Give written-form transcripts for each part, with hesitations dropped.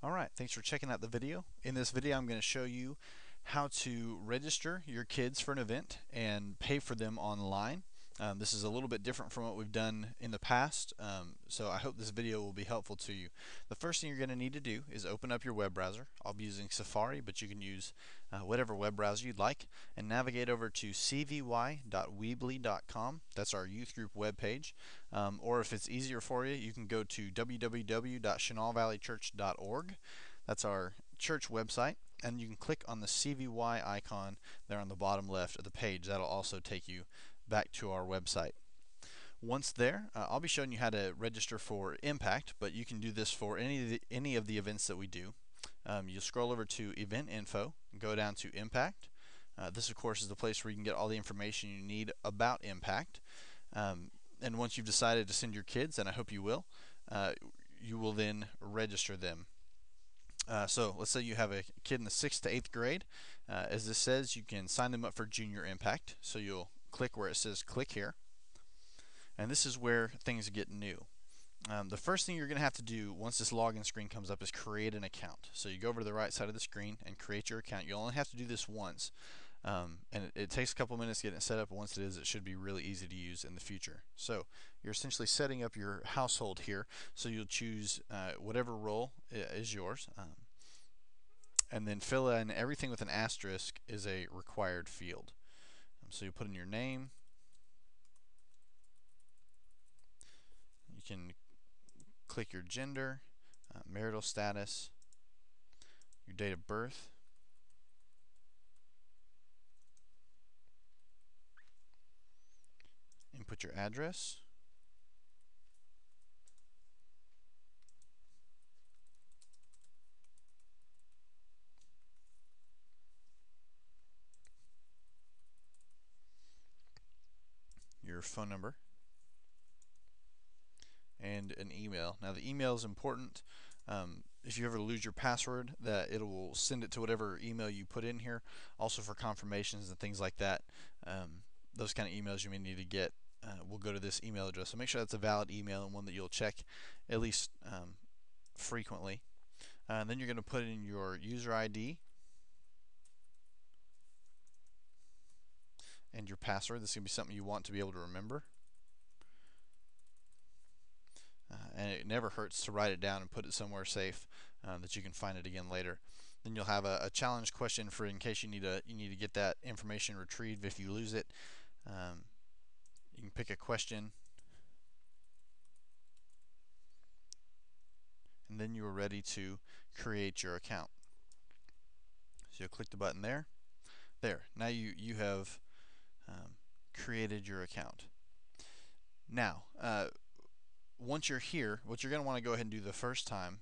Alright, thanks for checking out the video. In this video I'm going to show you how to register your kids for an event and pay for them online. This is a little bit different from what we've done in the past, so I hope this video will be helpful to you. The first thing you're going to need to do is open up your web browser. I'll be using Safari, but you can use whatever web browser you'd like, and navigate over to cvy.weebly.com. That's our youth group web page. Or if it's easier for you, you can go to www.chenalvalleychurch.org. That's our church website, and you can click on the CVY icon there on the bottom left of the page. That'll also take you back to our website. Once there, I'll be showing you how to register for Impact, but you can do this for any of the events that we do. You'll scroll over to Event Info and go down to Impact. This, of course, is the place where you can get all the information you need about Impact. And once you've decided to send your kids, and I hope you will then register them. So let's say you have a kid in the 6th to 8th grade. As this says, you can sign them up for Junior Impact. So you'll click where it says click here. And this is where things get new. The first thing you're going to have to do once this login screen comes up is create an account. So you go over to the right side of the screen and create your account. You'll only have to do this once. And it takes a couple minutes getting it set up. Once it is, it should be really easy to use in the future. So you're essentially setting up your household here. So you'll choose whatever role is yours. And then fill in everything with an asterisk is a required field. So you put in your name. You can click your gender, marital status, your date of birth, input your address, your phone number, and an email. Now the email is important. If you ever lose your password, that it will send it to whatever email you put in here. Also for confirmations and things like that, those kind of emails you may need to get will go to this email address. So make sure that's a valid email and one that you'll check at least frequently. And then you're going to put in your user ID and your password. This is going to be something you want to be able to remember. And it never hurts to write it down and put it somewhere safe that you can find it again later. Then you'll have a challenge question for in case you need to get that information retrieved if you lose it. You can pick a question, and then you are ready to create your account. So you'll click the button there. There. Now you have created your account. Now, once you're here, what you're going to want to go ahead and do the first time,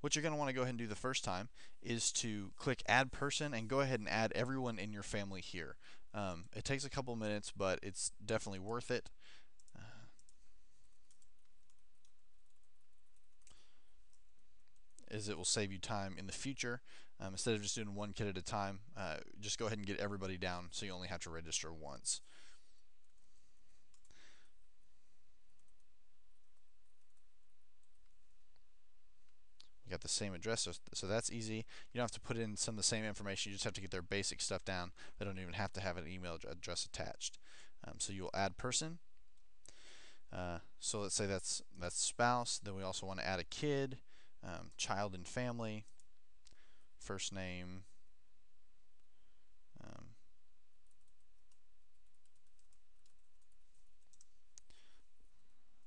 what you're going to want to go ahead and do the first time is to click Add Person and go ahead and add everyone in your family here. It takes a couple minutes, but it's definitely worth it. As it will save you time in the future. Instead of just doing one kid at a time, just go ahead and get everybody down so you only have to register once. Got the same address, so that's easy. You don't have to put in some of the same information. You just have to get their basic stuff down. They don't even have to have an email address attached. So you'll add person. So let's say that's spouse. Then we also want to add a kid, child and family, first name,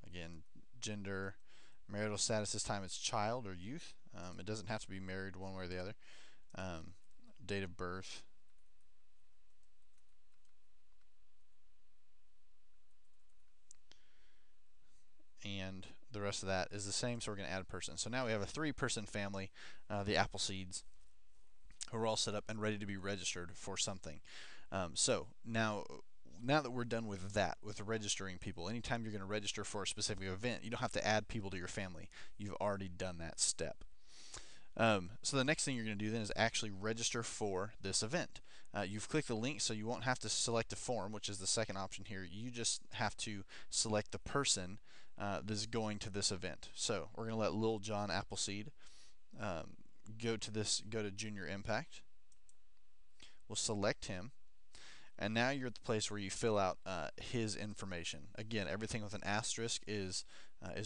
again, gender, marital status. This time it's child or youth. It doesn't have to be married one way or the other. Date of birth. And the rest of that is the same, so we're going to add a person. So now we have a 3-person family, the Appleseeds, who are all set up and ready to be registered for something. So now that we're done with that, with registering people, anytime you're going to register for a specific event, you don't have to add people to your family. You've already done that step. So the next thing you're going to do then is actually register for this event. You've clicked the link, so you won't have to select a form, which is the second option here. You just have to select the person this is going to this event. So we're going to let Lil John Appleseed go to Junior Impact. We'll select him, and now you're at the place where you fill out his information. Again, everything with an asterisk is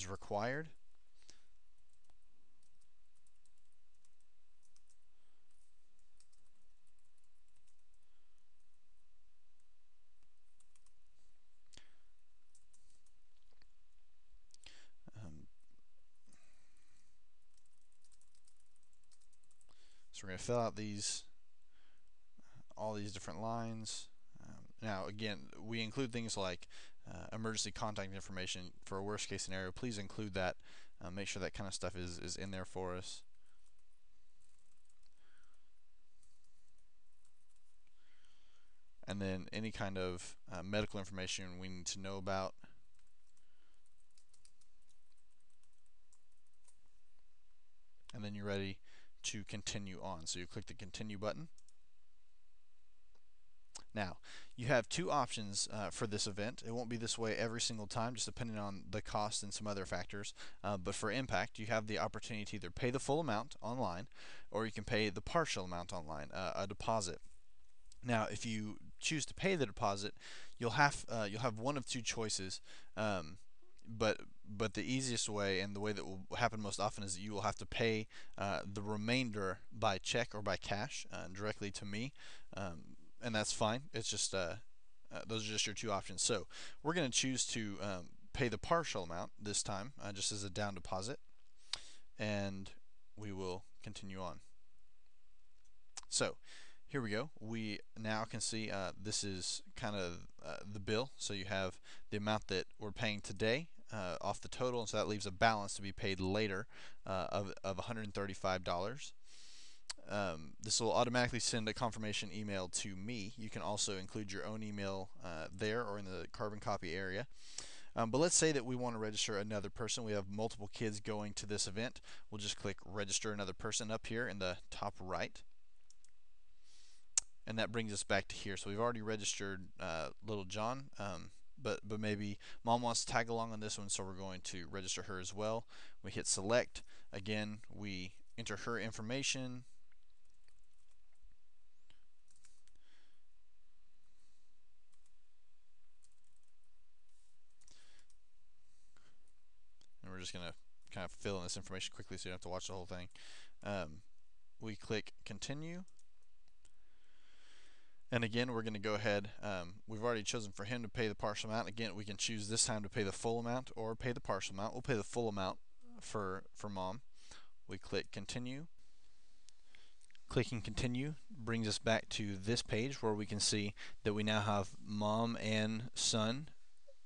required. So we're going to fill out all these different lines. Now, again, we include things like emergency contact information for a worst case scenario. Please include that. Make sure that kind of stuff is in there for us. And then any kind of medical information we need to know about. And then you're ready to continue on. So you click the continue button. Now, you have two options for this event. It won't be this way every single time, just depending on the cost and some other factors. But for Impact, you have the opportunity to either pay the full amount online, or you can pay the partial amount online, a deposit. Now, if you choose to pay the deposit, you'll have one of two choices. But the easiest way, and the way that will happen most often, is that you will have to pay the remainder by check or by cash directly to me. And that's fine. It's just those are just your two options. So we're going to choose to pay the partial amount this time, just as a down deposit, and we will continue on. So here we go. We now can see this is kind of the bill. So you have the amount that we're paying today off the total, and so that leaves a balance to be paid later of $135. This will automatically send a confirmation email to me. You can also include your own email there or in the carbon copy area. But let's say that we want to register another person. We have multiple kids going to this event. We'll just click register another person up here in the top right. And that brings us back to here. So we've already registered little John, but maybe mom wants to tag along on this one, so we're going to register her as well. We hit select. Again, we enter her information. And we're just going to kind of fill in this information quickly so you don't have to watch the whole thing. We click continue. And again, we're going to go ahead. We've already chosen for him to pay the partial amount. Again, we can choose this time to pay the full amount or pay the partial amount. We'll pay the full amount for mom. We click continue. Clicking continue brings us back to this page where we can see that we now have mom and son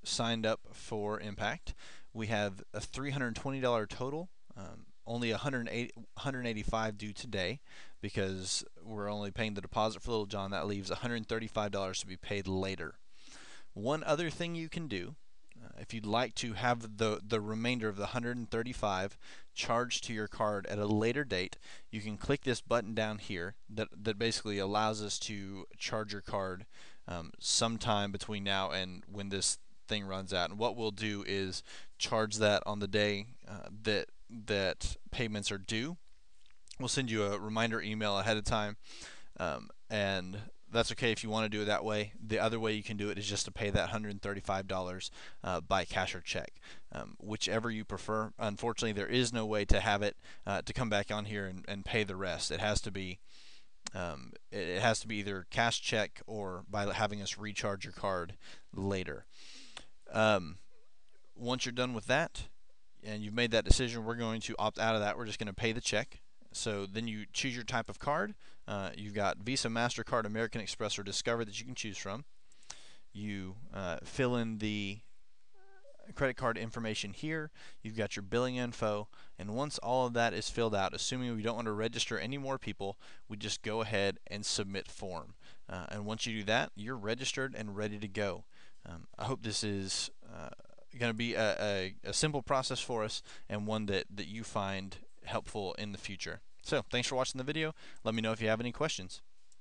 signed up for Impact. We have a $320 total. Only $185 due today because we're only paying the deposit for little John. That leaves $135 to be paid later. One other thing you can do, if you'd like to have the remainder of the $135 charged to your card at a later date, you can click this button down here that basically allows us to charge your card sometime between now and when this thing runs out. And what we'll do is charge that on the day that payments are due. We'll send you a reminder email ahead of time, and that's okay if you want to do it that way. The other way you can do it is just to pay that $135 by cash or check, whichever you prefer. Unfortunately, there is no way to have it to come back on here and pay the rest. It has to be either cash, check, or by having us recharge your card later. Once you're done with that and you've made that decision, we're going to opt out of that. We're just going to pay the check. So then you choose your type of card. You've got Visa, MasterCard, American Express, or Discover that you can choose from. You fill in the credit card information here. You've got your billing info, and once all of that is filled out, assuming we don't want to register any more people, we just go ahead and submit form. And once you do that, you're registered and ready to go. I hope this is going to be a simple process for us, and one that you find helpful in the future. So thanks for watching the video. Let me know if you have any questions.